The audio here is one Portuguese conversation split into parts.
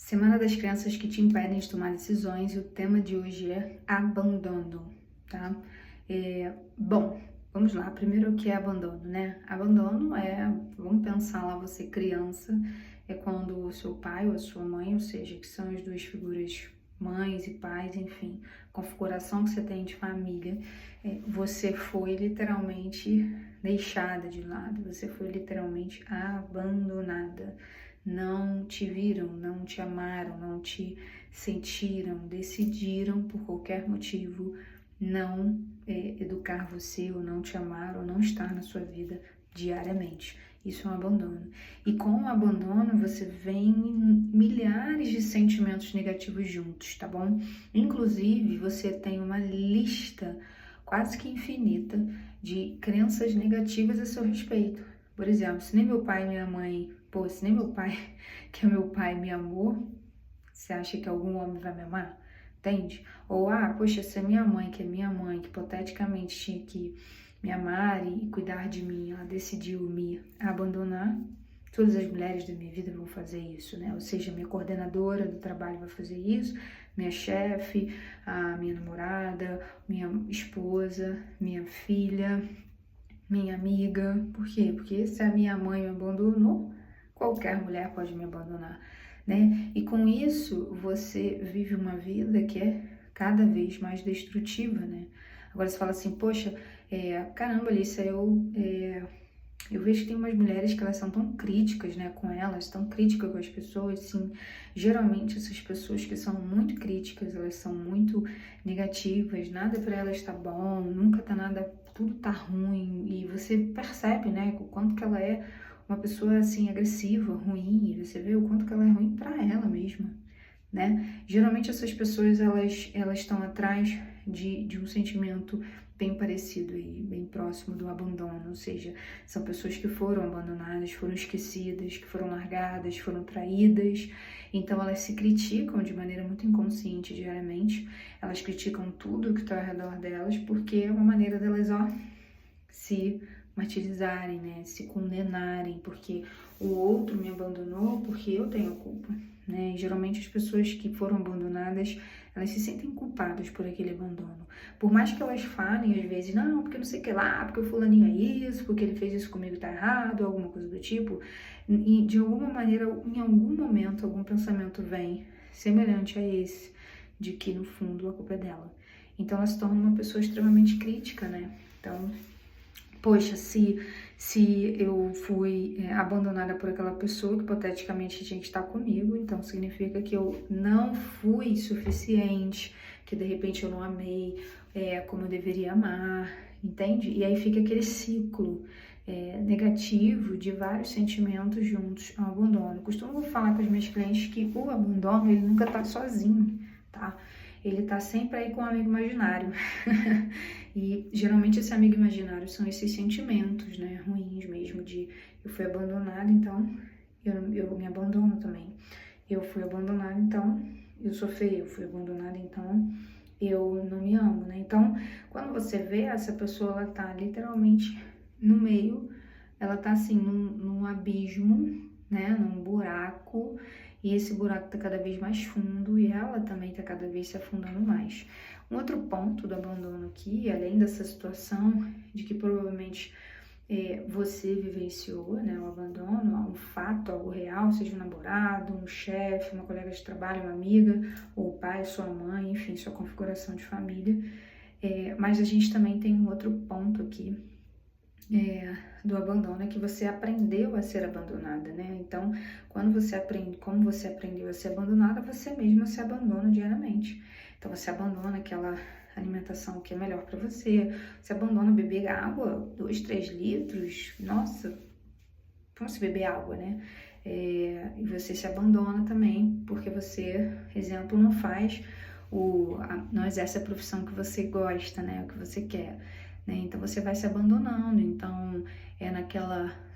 Semana das crianças que te impedem de tomar decisões e o tema de hoje é abandono, tá? Bom, vamos lá. Primeiro, o que é abandono, né? Abandono vamos pensar lá, você criança, é quando o seu pai ou a sua mãe, ou seja, que são as duas figuras mães e pais, enfim, configuração que você tem de família, você foi literalmente deixada de lado, você foi literalmente abandonada. Não te viram, não te amaram, não te sentiram, decidiram por qualquer motivo não educar você, ou não te amar, ou não estar na sua vida diariamente. Isso é um abandono. E com o abandono você vem milhares de sentimentos negativos juntos, tá bom? Inclusive, você tem uma lista quase que infinita de crenças negativas a seu respeito. Por exemplo, se nem meu pai e minha mãe, se nem meu pai, que é meu pai, me amou, você acha que algum homem vai me amar? Entende? Ou, poxa, se a minha mãe, que é minha mãe, que hipoteticamente tinha que me amar e cuidar de mim, ela decidiu me abandonar, todas as mulheres da minha vida vão fazer isso, né? Ou seja, minha coordenadora do trabalho vai fazer isso, minha chefe, a minha namorada, minha esposa, minha filha, minha amiga. Por quê? Porque se a minha mãe me abandonou, qualquer mulher pode me abandonar, né? E com isso, você vive uma vida que é cada vez mais destrutiva, né? Agora você fala assim, poxa, caramba, Alicia, eu vejo que tem umas mulheres que elas são tão críticas, né, com elas, tão críticas com as pessoas, sim. Geralmente essas pessoas que são muito críticas, elas são muito negativas, nada pra elas tá bom, nunca tá nada, tudo tá ruim, e você percebe, né, o quanto que ela é uma pessoa, assim, agressiva, ruim, e você vê o quanto que ela é ruim pra ela mesma, né? Geralmente essas pessoas, elas estão atrás de um sentimento bem parecido e bem próximo do abandono, ou seja, são pessoas que foram abandonadas, foram esquecidas, que foram largadas, foram traídas, então elas se criticam de maneira muito inconsciente diariamente, elas criticam tudo que está ao redor delas, porque é uma maneira delas, se martirizarem, né, se condenarem, porque o outro me abandonou, porque eu tenho a culpa, né? E geralmente as pessoas que foram abandonadas, elas se sentem culpadas por aquele abandono. Por mais que elas falem, às vezes, não, porque não sei o que lá, porque o fulaninho é isso, porque ele fez isso comigo, tá errado, alguma coisa do tipo, e de alguma maneira, em algum momento, algum pensamento vem semelhante a esse, de que no fundo a culpa é dela. Então ela se torna uma pessoa extremamente crítica, né? Então, poxa, se eu fui abandonada por aquela pessoa que hipoteticamente tinha que estar comigo, então significa que eu não fui suficiente, que de repente eu não amei como eu deveria amar, entende? E aí fica aquele ciclo negativo de vários sentimentos juntos ao abandono. Eu costumo falar com as minhas clientes que o abandono, ele nunca tá sozinho, tá? Ele tá sempre aí com um amigo imaginário. E geralmente esse amigo imaginário são esses sentimentos, né, ruins mesmo, de eu fui abandonada, então eu me abandono também. Eu fui abandonada, então eu sou feia, eu fui abandonada, então eu não me amo, né? Então, quando você vê essa pessoa, ela tá literalmente no meio, ela tá assim, num abismo, né, num buraco, e esse buraco tá cada vez mais fundo e ela também tá cada vez se afundando mais. Um outro ponto do abandono aqui, além dessa situação de que provavelmente você vivenciou, né, o abandono, um fato, algo real, seja um namorado, um chefe, uma colega de trabalho, uma amiga, ou o pai, sua mãe, enfim, sua configuração de família. Mas a gente também tem um outro ponto aqui, do abandono, é que você aprendeu a ser abandonada, né? Então, como você aprendeu a ser abandonada, você mesma se abandona diariamente. Então, você abandona aquela alimentação que é melhor para você, você abandona beber água, 2, 3 litros, nossa, como se beber água, né? E você se abandona também, porque você, exemplo, não exerce a profissão que você gosta, né? O que você quer. Né? Então você vai se abandonando, então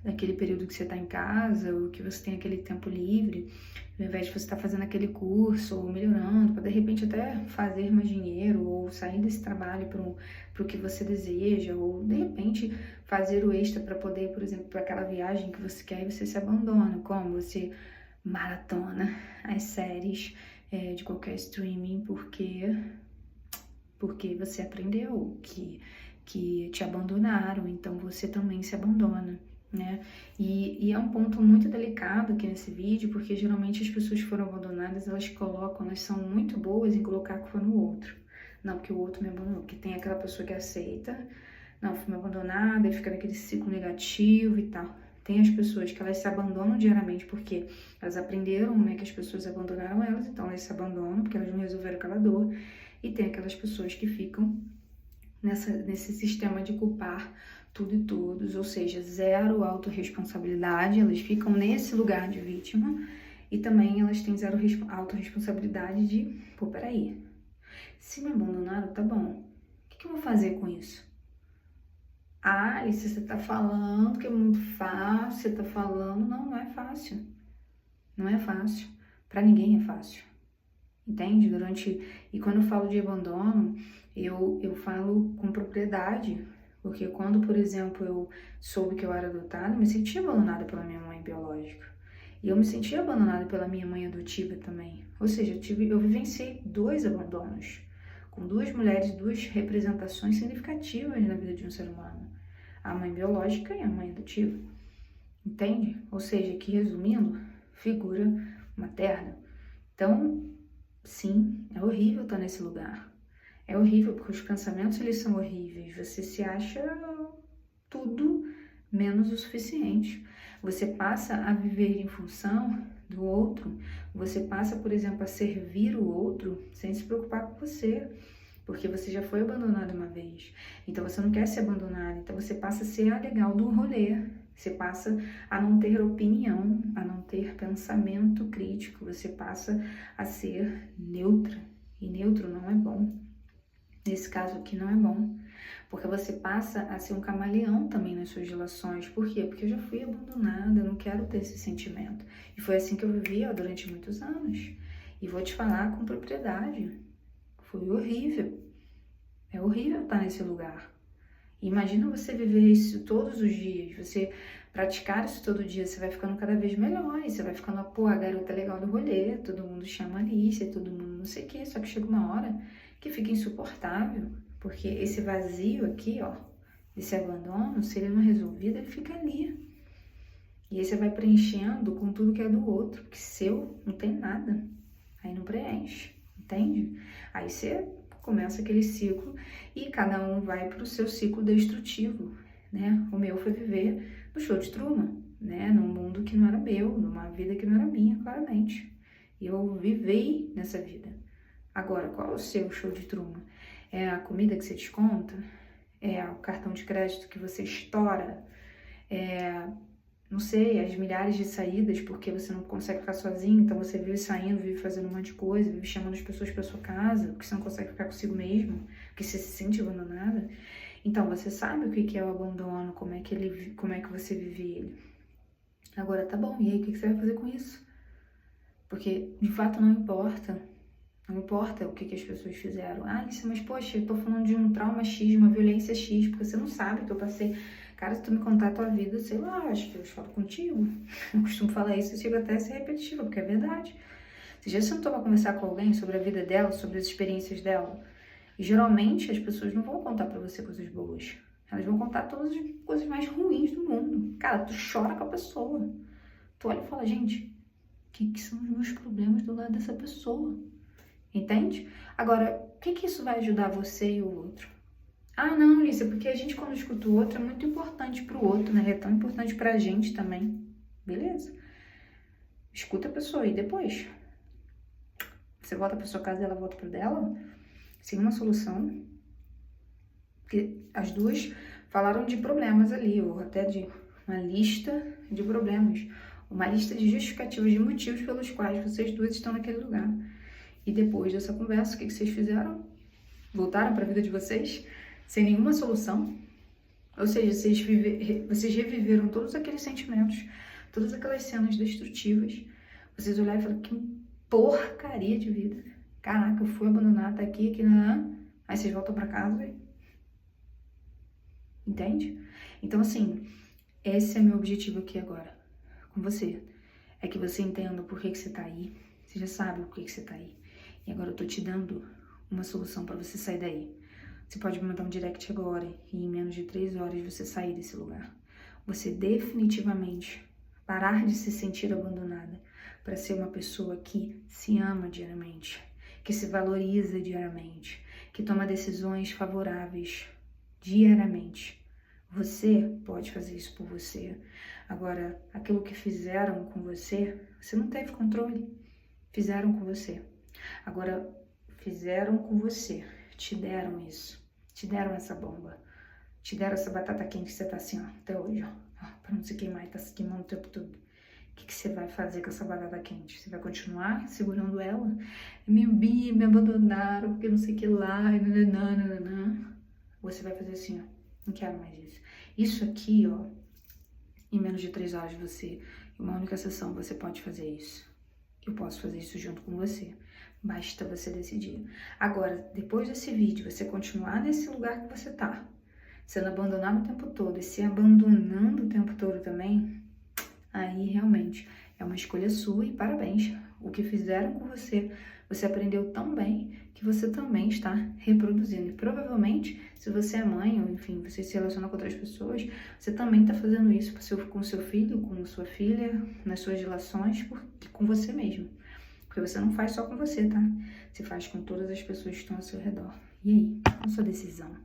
naquele período que você está em casa, ou que você tem aquele tempo livre, ao invés de você estar fazendo aquele curso, ou melhorando, para de repente até fazer mais dinheiro, ou sair desse trabalho para o que você deseja, ou de repente fazer o extra para poder, por exemplo, para aquela viagem que você quer, e você se abandona, como você maratona as séries de qualquer streaming, porque você aprendeu que te abandonaram, então você também se abandona, né? E é um ponto muito delicado aqui nesse vídeo, porque geralmente as pessoas que foram abandonadas, elas são muito boas em colocar a culpa no outro. Não, porque o outro me abandonou, porque tem aquela pessoa que aceita, não, fui abandonada, e fica naquele ciclo negativo e tal. Tem as pessoas que elas se abandonam diariamente porque elas aprenderam, né, que as pessoas abandonaram elas, então elas se abandonam porque elas não resolveram aquela dor. E tem aquelas pessoas que ficam nesse sistema de culpar tudo e todos, ou seja, zero autorresponsabilidade, elas ficam nesse lugar de vítima e também elas têm zero autorresponsabilidade de, pô, peraí, se me abandonaram, tá bom, o que eu vou fazer com isso? Ah, Alice, você tá falando que é muito fácil, você tá falando, não é fácil, não é fácil, pra ninguém é fácil. Entende? E quando eu falo de abandono, eu falo com propriedade, porque quando, por exemplo, eu soube que eu era adotada, eu me senti abandonada pela minha mãe biológica. E eu me senti abandonada pela minha mãe adotiva também. Ou seja, eu vivenciei 2 abandonos, com 2 mulheres, 2 representações significativas na vida de um ser humano. A mãe biológica e a mãe adotiva. Entende? Ou seja, aqui resumindo, figura materna. Então, sim, é horrível estar nesse lugar. É horrível porque os pensamentos, eles são horríveis. Você se acha tudo menos o suficiente. Você passa a viver em função do outro. Você passa, por exemplo, a servir o outro sem se preocupar com você. Porque você já foi abandonado uma vez. Então você não quer ser abandonado. Então você passa a ser a legal do rolê. Você passa a não ter opinião, a não ter pensamento crítico. Você passa a ser neutra. E neutro não é bom. Nesse caso aqui não é bom. Porque você passa a ser um camaleão também nas suas relações. Por quê? Porque eu já fui abandonada, eu não quero ter esse sentimento. E foi assim que eu vivi durante muitos anos. E vou te falar com propriedade. Foi horrível. É horrível estar nesse lugar. Imagina você viver isso todos os dias, você praticar isso todo dia, você vai ficando cada vez melhor, e você vai ficando, pô, a garota legal do rolê, todo mundo chama Alice, todo mundo não sei o quê, só que chega uma hora que fica insuportável, porque esse vazio aqui, ó, esse abandono, se ele não é resolvido, ele fica ali. E aí você vai preenchendo com tudo que é do outro, porque seu não tem nada, aí não preenche, entende? Aí você começa aquele ciclo e cada um vai para o seu ciclo destrutivo, né? O meu foi viver no show de Truman, né? Num mundo que não era meu, numa vida que não era minha, claramente. E eu vivei nessa vida. Agora, qual é o seu show de Truman? É a comida que você desconta? É o cartão de crédito que você estoura? Não sei, as milhares de saídas, porque você não consegue ficar sozinho, então você vive saindo, vive fazendo um monte de coisa, vive chamando as pessoas para sua casa, porque você não consegue ficar consigo mesmo, porque você se sente abandonada. Então, você sabe o que é o abandono, como é que você vive ele. Agora, tá bom, e aí, o que você vai fazer com isso? Porque, de fato, não importa. Não importa o que as pessoas fizeram. Ah, Alice, mas poxa, eu tô falando de um trauma X, de uma violência X, porque você não sabe que eu passei. Cara, se tu me contar a tua vida, sei lá, acho que eu falo contigo. Eu costumo falar isso e chego até a ser repetitiva, porque é verdade. Você já sentou pra conversar com alguém sobre a vida dela, sobre as experiências dela? E geralmente as pessoas não vão contar pra você coisas boas. Elas vão contar todas as coisas mais ruins do mundo. Cara, tu chora com a pessoa. Tu olha e fala, gente, o que são os meus problemas do lado dessa pessoa? Entende? Agora, o que isso vai ajudar você e o outro? Ah, não, Lícia, porque a gente quando escuta o outro é muito importante pro outro, né? É tão importante pra gente também. Beleza. Escuta a pessoa e depois você volta pra sua casa e ela volta pro dela, sem uma solução. Porque as duas falaram de problemas ali, ou até de uma lista de problemas. Uma lista de justificativas, de motivos pelos quais vocês duas estão naquele lugar. E depois dessa conversa, o que vocês fizeram? Voltaram para a vida de vocês sem nenhuma solução? Ou seja, vocês reviveram todos aqueles sentimentos, todas aquelas cenas destrutivas. Vocês olharam e falaram, que porcaria de vida. Caraca, eu fui abandonada, tá aqui, não. Aí vocês voltam para casa. Entende? Então, assim, esse é meu objetivo aqui agora, com você. é que você entenda por que você tá aí. Você já sabe por que você tá aí. E agora eu tô te dando uma solução pra você sair daí. Você pode me mandar um direct agora e em menos de 3 horas você sair desse lugar. Você definitivamente parar de se sentir abandonada para ser uma pessoa que se ama diariamente, que se valoriza diariamente, que toma decisões favoráveis diariamente. Você pode fazer isso por você. Agora, aquilo que fizeram com você, você não teve controle. Fizeram com você. Agora, fizeram com você. Te deram isso. Te deram essa bomba. Te deram essa batata quente que você tá assim, ó, até hoje, ó. Pra não se queimar e tá se queimando o tempo todo. O que você vai fazer com essa batata quente? Você vai continuar segurando ela? Me abandonaram, porque não sei o que lá, nananana. Você vai fazer assim, ó. Não quero mais isso. Isso aqui, ó, em menos de 3 horas você, em uma única sessão, você pode fazer isso. Eu posso fazer isso junto com você. Basta você decidir. Agora, depois desse vídeo, você continuar nesse lugar que você tá, sendo abandonado o tempo todo e se abandonando o tempo todo também, aí realmente é uma escolha sua e parabéns. O que fizeram com você, você aprendeu tão bem que você também está reproduzindo. E provavelmente, se você é mãe, ou enfim, você se relaciona com outras pessoas, você também está fazendo isso com seu filho, com sua filha, nas suas relações, com você mesmo. Porque você não faz só com você, tá? Você faz com todas as pessoas que estão ao seu redor. E aí, qual a sua decisão?